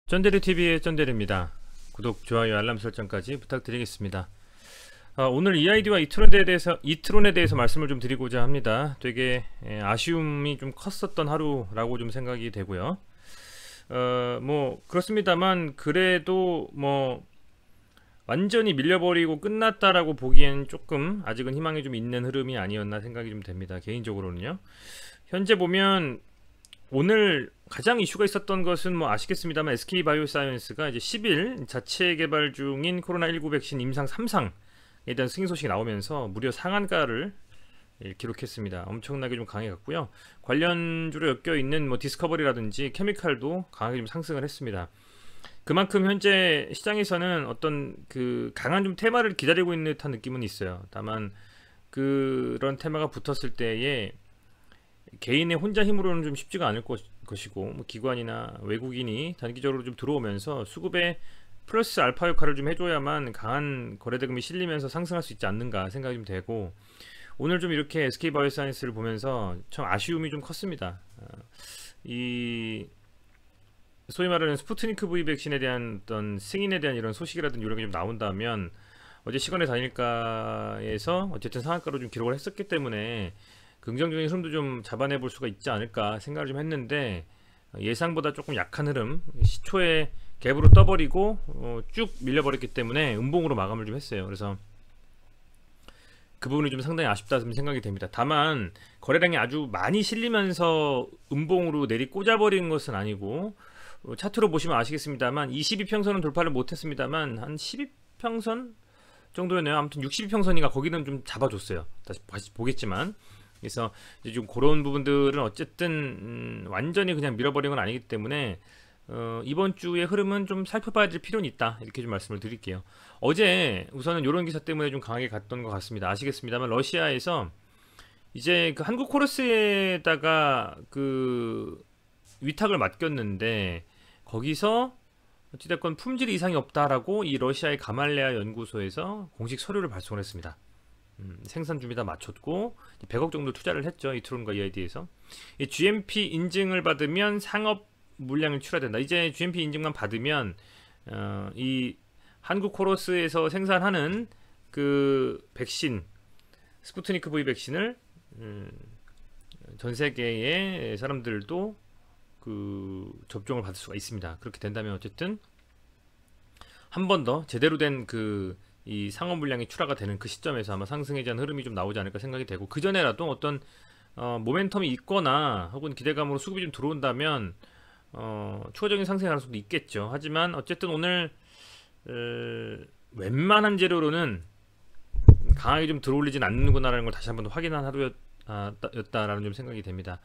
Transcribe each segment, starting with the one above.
쩐데리TV의 쩐데리입니다. 구독, 좋아요, 알람 설정까지 부탁드리겠습니다. 오늘 EID와 이트론에 대해서 말씀을 좀 드리고자 합니다. 되게 아쉬움이 좀 컸었던 하루라고 좀 생각이 되고요. 뭐 그렇습니다만 그래도 뭐 완전히 밀려버리고 끝났다라고 보기엔 조금 아직은 희망이 좀 있는 흐름이 아니었나 생각이 좀 됩니다. 개인적으로는요. 현재 보면 오늘 가장 이슈가 있었던 것은 뭐 아시겠습니다만 SK바이오사이언스가 이제 10일 자체 개발 중인 코로나19 백신 임상 3상에 대한 승인 소식이 나오면서 무려 상한가를 기록했습니다. 엄청나게 좀 강해갔고요. 관련주로 엮여 있는 뭐 디스커버리라든지 케미칼도 강하게 좀 상승을 했습니다. 그만큼 현재 시장에서는 어떤 그 강한 좀 테마를 기다리고 있는 듯한 느낌은 있어요. 다만 그런 테마가 붙었을 때에 개인의 혼자 힘으로는 좀 쉽지가 않을 것이고 뭐 기관이나 외국인이 단기적으로 좀 들어오면서 수급에 플러스 알파 역할을 좀 해줘야만 강한 거래대금이 실리면서 상승할 수 있지 않는가 생각이 좀 되고, 오늘 좀 이렇게 SK바이오사이언스를 보면서 참 아쉬움이 좀 컸습니다. 이 소위 말하는 스푸트니크 V 백신에 대한 어떤 승인에 대한 이런 소식이라든지 이런 게 좀 나온다면 어제 시간의 단일가에서 어쨌든 상한가로 좀 기록을 했었기 때문에 긍정적인 흐름도 좀 잡아내 볼 수가 있지 않을까 생각을 좀 했는데, 예상보다 조금 약한 흐름, 시초에 갭으로 떠버리고 쭉 밀려버렸기 때문에 음봉으로 마감을 좀 했어요. 그래서 그 부분이 좀 상당히 아쉽다 생각이 됩니다. 다만 거래량이 아주 많이 실리면서 음봉으로 내리 꽂아버리는 것은 아니고, 차트로 보시면 아시겠습니다만 22평선은 돌파를 못했습니다만 한 12평선 정도였네요. 아무튼 62평선인가 거기는 좀 잡아줬어요. 다시 보겠지만, 그래서 이제 좀 그런 부분들은 어쨌든 완전히 그냥 밀어버린 건 아니기 때문에 이번 주의 흐름은 좀 살펴봐야 될 필요는 있다, 이렇게 좀 말씀을 드릴게요. 어제 우선은 이런 기사 때문에 좀 강하게 갔던 것 같습니다. 아시겠습니다만 러시아에서 이제 그 한국 코러스에다가 그 위탁을 맡겼는데 거기서 어찌됐건 품질 이상이 없다라고 이 러시아의 가말레아 연구소에서 공식 서류를 발송을 했습니다. 생산 준비 다 마쳤고 100억 정도 투자를 했죠. 이트론과 EID에서 이 GMP 인증을 받으면 상업 물량이 출하된다. 이제 GMP 인증만 받으면 이 한국 코러스에서 생산하는 그 백신 스푸트니크 V 백신을 전 세계의 사람들도 그 접종을 받을 수가 있습니다. 그렇게 된다면 어쨌든 한 번 더 제대로 된 이 상업 물량이 출하가 되는 그 시점에서 아마 상승에 대한 흐름이 좀 나오지 않을까 생각이 되고, 그 전에라도 어떤 모멘텀이 있거나 혹은 기대감으로 수급이 좀 들어온다면 추가적인 상승의 가능성도 있겠죠. 하지만 어쨌든 오늘 웬만한 재료로는 강하게 좀 들어올리진 않는구나라는 걸 다시 한번 확인한 하루였다라는 좀 생각이 됩니다.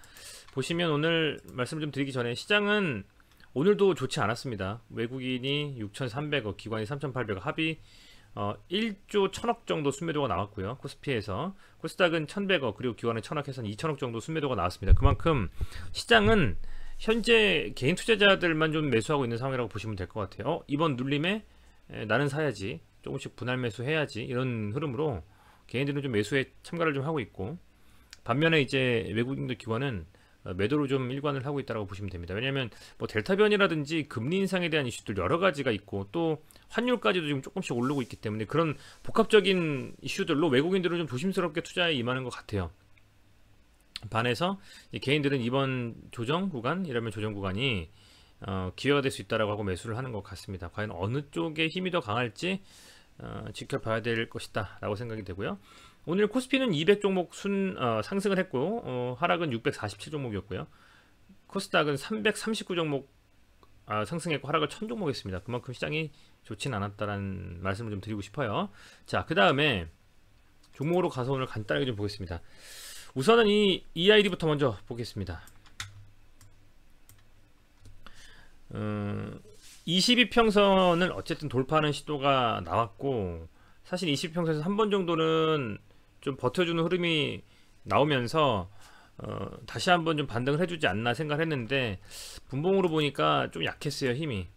보시면 오늘 말씀 좀 드리기 전에 시장은 오늘도 좋지 않았습니다. 외국인이 6,300억, 기관이 3,800억, 합이 1조 1000억 정도 순매도가 나왔고요. 코스피에서 코스닥은 1100억, 그리고 기관은 1000억 해서 2000억 정도 순매도가 나왔습니다. 그만큼 시장은 현재 개인 투자자들만 좀 매수하고 있는 상황이라고 보시면 될 것 같아요. 이번 눌림에 나는 사야지, 조금씩 분할 매수해야지, 이런 흐름으로 개인들은 좀 매수에 참가를 좀 하고 있고, 반면에 이제 외국인들 기관은 매도로 좀 일관을 하고 있다고 보시면 됩니다. 왜냐하면 뭐 델타 변이라든지 금리 인상에 대한 이슈들 여러 가지가 있고, 또 환율까지도 지금 조금씩 오르고 있기 때문에 그런 복합적인 이슈들로 외국인들은 좀 조심스럽게 투자에 임하는 것 같아요. 반해서 개인들은 이번 조정 구간, 이러면 조정 구간이 기회가 될 수 있다라고 하고 매수를 하는 것 같습니다. 과연 어느 쪽에 힘이 더 강할지 지켜봐야 될 것이다 라고 생각이 되고요. 오늘 코스피는 200 종목 상승을 했고, 하락은 647 종목이었고요. 코스닥은 339 종목 상승했고 하락을 1000 종목 했습니다. 그만큼 시장이 좋진 않았다라는 말씀을 좀 드리고 싶어요. 자, 그 다음에 종목으로 가서 오늘 간단하게 좀 보겠습니다. 우선은 이 EID부터 먼저 보겠습니다. 22평선을 어쨌든 돌파하는 시도가 나왔고, 사실 22평선에서 한 번 정도는 좀 버텨주는 흐름이 나오면서 다시 한번 좀 반등을 해주지 않나 생각을 했는데, 분봉으로 보니까 좀 약했어요. 힘이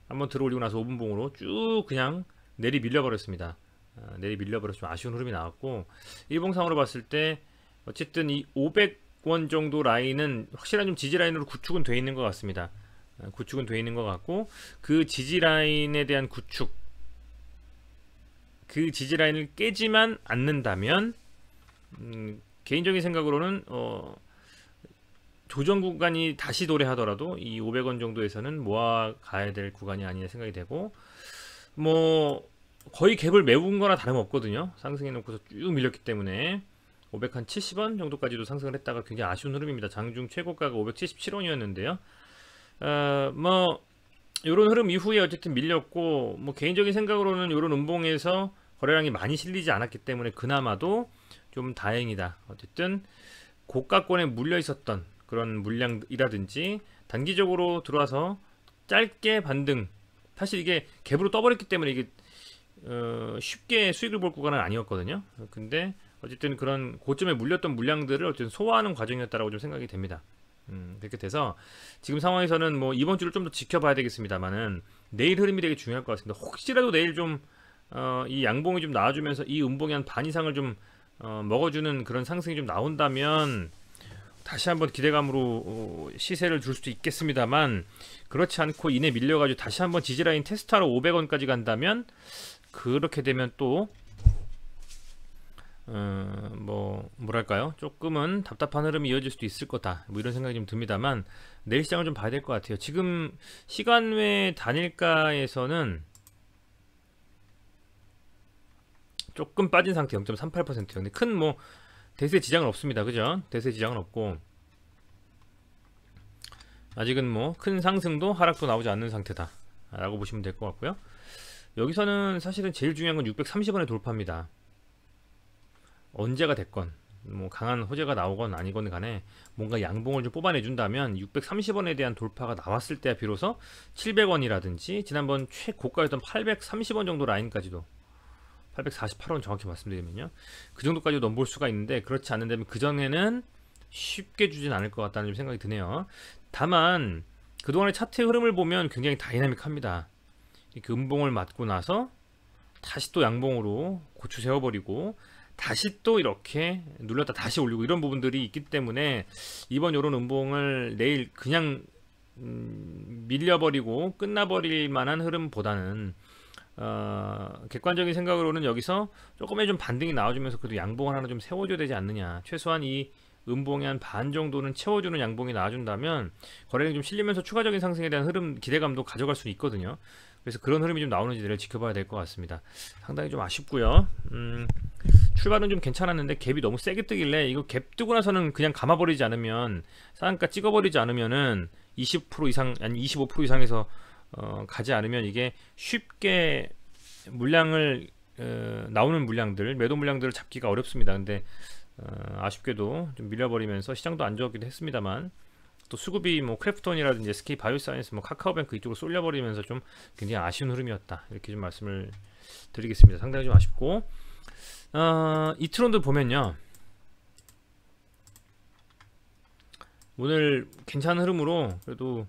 한번 들어올리고 나서 5분봉으로 쭉 그냥 내리 밀려버렸습니다. 내리 밀려버려서 좀 아쉬운 흐름이 나왔고, 일봉상으로 봤을 때 어쨌든 이 500원 정도 라인은 확실한 좀 지지 라인으로 구축은 되어 있는 것 같습니다. 구축은 되어 있는 것 같고, 그 지지 라인에 대한 구축, 그 지지 라인을 깨지만 않는다면 개인적인 생각으로는 조정 구간이 다시 도래하더라도 이 500원 정도에서는 모아 가야 될 구간이 아니냐 생각이 되고, 뭐 거의 갭을 메운 거나 다름없거든요. 상승해 놓고서 쭉 밀렸기 때문에 570원 정도까지도 상승을 했다가 굉장히 아쉬운 흐름입니다. 장중 최고가가 577원이었는데요. 뭐 요런 흐름 이후에 어쨌든 밀렸고, 뭐 개인적인 생각으로는 요런 음봉에서 거래량이 많이 실리지 않았기 때문에 그나마도 좀 다행이다. 어쨌든 고가권에 물려 있었던 그런 물량이라든지 단기적으로 들어와서 짧게 반등, 사실 이게 갭으로 떠버렸기 때문에 이게 쉽게 수익을 볼 구간은 아니었거든요. 근데 어쨌든 그런 고점에 물렸던 물량들을 어쨌든 소화하는 과정이었다라고 좀 생각이 됩니다. 그렇게 돼서 지금 상황에서는 뭐 이번 주를 좀 더 지켜봐야 되겠습니다만은 내일 흐름이 되게 중요할 것 같습니다. 혹시라도 내일 좀 이 양봉이 좀 나와주면서 이 음봉이 한 반 이상을 좀 먹어주는 그런 상승이 좀 나온다면 다시 한번 기대감으로 시세를 줄 수도 있겠습니다만, 그렇지 않고 이내 밀려가지고 다시 한번 지지라인 테스트하러 500원까지 간다면, 그렇게 되면 또 뭐랄까요, 조금은 답답한 흐름이 이어질 수도 있을 거다, 뭐 이런 생각이 좀 듭니다만, 내일 시장을 좀 봐야 될 것 같아요. 지금 시간 외 단일가에서는 조금 빠진 상태, 0.38%. 근데 큰 뭐 대세 지장은 없습니다. 그죠? 대세 지장은 없고, 아직은 뭐 큰 상승도 하락도 나오지 않는 상태다 라고 보시면 될 것 같고요. 여기서는 사실은 제일 중요한 건 630원의 돌파입니다. 언제가 됐건 뭐 강한 호재가 나오건 아니건 간에 뭔가 양봉을 좀 뽑아내 준다면 630원에 대한 돌파가 나왔을 때 비로소 700원이라든지 지난번 최고가였던 830원 정도 라인까지도, 848원 정확히 말씀드리면요, 그 정도까지도 넘볼 수가 있는데, 그렇지 않는다면 그 전에는 쉽게 주진 않을 것 같다는 생각이 드네요. 다만 그동안의 차트의 흐름을 보면 굉장히 다이나믹합니다. 이렇게 음봉을 맞고 나서 다시 또 양봉으로 고추 세워버리고 다시 또 이렇게 눌렀다 다시 올리고, 이런 부분들이 있기 때문에 이번 요런 음봉을 내일 그냥 밀려버리고 끝나버릴 만한 흐름보다는 객관적인 생각으로는 여기서 조금의 좀 반등이 나와주면서 그래도 양봉을 하나 좀 세워줘야 되지 않느냐, 최소한 이 음봉의 한 반 정도는 채워주는 양봉이 나와준다면 거래량이 좀 실리면서 추가적인 상승에 대한 흐름 기대감도 가져갈 수 있거든요. 그래서 그런 흐름이 좀 나오는지 내일 지켜봐야 될 것 같습니다. 상당히 좀 아쉽고요. 출발은 좀 괜찮았는데 갭이 너무 세게 뜨길래, 이거 갭 뜨고 나서는 그냥 감아버리지 않으면, 상한가 찍어버리지 않으면은 20% 이상, 아니 25% 이상에서 가지 않으면 이게 쉽게 물량을 나오는 물량들, 매도 물량들을 잡기가 어렵습니다. 근데 아쉽게도 좀 밀려버리면서 시장도 안 좋았기도 했습니다만, 또 수급이 뭐 크래프톤이라든지 SK 바이오사이언스, 뭐 카카오뱅크 이쪽으로 쏠려버리면서 좀 굉장히 아쉬운 흐름이었다, 이렇게 좀 말씀을 드리겠습니다. 상당히 좀 아쉽고, 이트론도 보면요, 오늘 괜찮은 흐름으로 그래도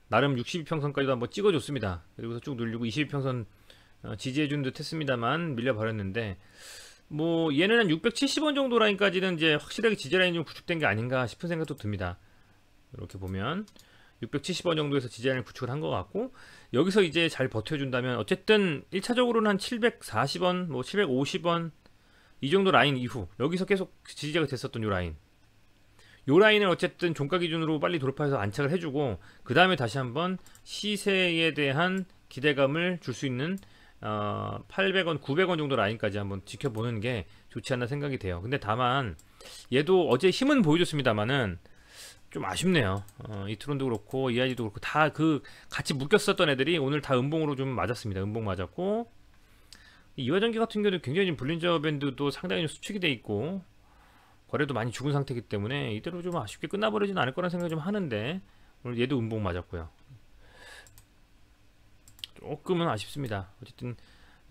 나름 62평선까지도 한번 찍어줬습니다. 그리고서 쭉 눌리고 22평선 지지해준 듯 했습니다만 밀려버렸는데, 뭐 얘는 한 670원 정도 라인까지는 이제 확실하게 지지 라인이 좀 구축된 게 아닌가 싶은 생각도 듭니다. 이렇게 보면 670원 정도에서 지지 라인을 구축을 한 것 같고, 여기서 이제 잘 버텨준다면 어쨌든 1차적으로는 한 740원, 뭐 750원 이 정도 라인 이후 여기서 계속 지지가 됐었던 요 라인을 어쨌든 종가 기준으로 빨리 돌파해서 안착을 해주고, 그 다음에 다시 한번 시세에 대한 기대감을 줄 수 있는 800원, 900원 정도 라인까지 한번 지켜보는 게 좋지 않나 생각이 돼요. 근데 다만 얘도 어제 힘은 보여줬습니다만은 좀 아쉽네요. 이트론도 그렇고 EID도 그렇고 다 그 같이 묶였었던 애들이 오늘 다 음봉으로 좀 맞았습니다. 음봉 맞았고, 이화전기 같은 경우도 굉장히 지금 볼린저 밴드도 상당히 좀 수축이 돼 있고 거래도 많이 죽은 상태이기 때문에 이대로 좀 아쉽게 끝나버리진 않을 거라는 생각이 좀 하는데, 오늘 얘도 음봉 맞았고요. 조금은 아쉽습니다. 어쨌든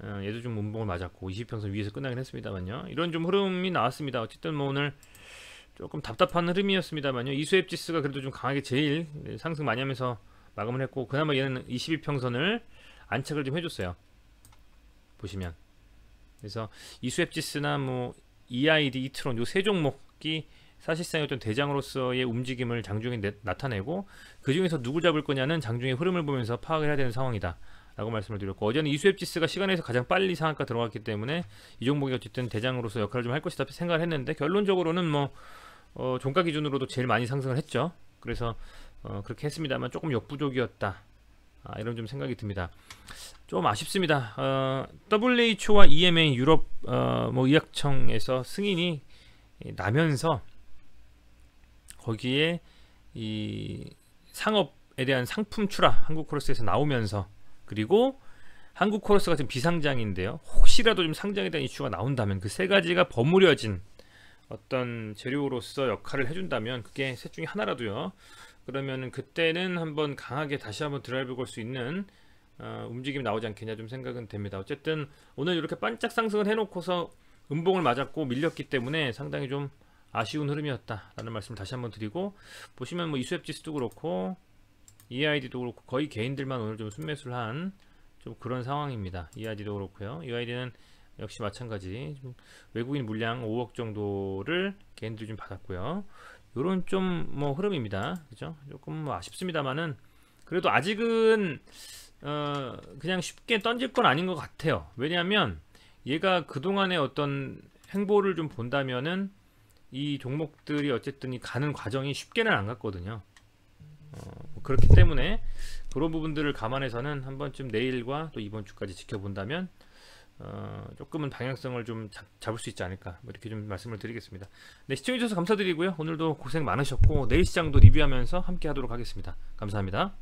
얘도 좀 음봉을 맞았고 20평선 위에서 끝나긴 했습니다만요. 이런 좀 흐름이 나왔습니다. 어쨌든 뭐 오늘 조금 답답한 흐름이었습니다만요. 이수앱 지수가 그래도 좀 강하게 제일 상승 많이 하면서 마감을 했고, 그나마 얘는 22평선을 안착을 좀 해줬어요. 보시면. 그래서 이수앱 지수나 뭐 EID, 이트론 요 세 종목이 사실상의 어떤 대장으로서의 움직임을 장중에 나타내고 그 중에서 누구 잡을 거냐는 장중의 흐름을 보면서 파악을 해야 되는 상황이다 라고 말씀을 드렸고, 어제는 이수앱지스가 시간에서 가장 빨리 상한가 들어갔기 때문에 이 종목이 어쨌든 대장으로서 역할을 좀 할 것이다 생각을 했는데, 결론적으로는 뭐 종가 기준으로도 제일 많이 상승을 했죠. 그래서 그렇게 했습니다만 조금 역부족이었다, 이런 좀 생각이 듭니다. 좀 아쉽습니다. WHO와 EMA 유럽 뭐 의약청에서 승인이 나면서 거기에 이 상업에 대한 상품 출하 한국코러스에서 나오면서, 그리고 한국코러스가 지금 비상장인데요, 혹시라도 좀 상장에 대한 이슈가 나온다면 그 세 가지가 버무려진 어떤 재료로서 역할을 해준다면, 그게 셋 중에 하나라도요, 그러면은 그때는 한번 강하게 다시 한번 드라이브 걸 수 있는 움직임이 나오지 않겠냐 좀 생각은 됩니다. 어쨌든 오늘 이렇게 반짝 상승을 해놓고서 음봉을 맞았고 밀렸기 때문에 상당히 좀 아쉬운 흐름이었다라는 말씀을 다시 한번 드리고, 보시면 뭐 이수앱지수도 그렇고 EID도 그렇고 거의 개인들만 오늘 좀 순매수를 한 좀 그런 상황입니다. EID도 그렇고요. EID는 역시 마찬가지 좀 외국인 물량 5억 정도를 개인들이 좀 받았고요. 요런 좀 뭐 흐름입니다. 그죠? 조금 뭐 아쉽습니다만은 그래도 아직은 그냥 쉽게 던질 건 아닌 것 같아요. 왜냐하면 얘가 그동안의 어떤 행보를 좀 본다면은 이 종목들이 어쨌든 이 가는 과정이 쉽게는 안 갔거든요. 그렇기 때문에 그런 부분들을 감안해서는 한 번쯤 내일과 또 이번 주까지 지켜본다면 조금은 방향성을 좀 잡을 수 있지 않을까, 뭐 이렇게 좀 말씀을 드리겠습니다. 네, 시청해주셔서 감사드리고요. 오늘도 고생 많으셨고 내일 시장도 리뷰하면서 함께 하도록 하겠습니다. 감사합니다.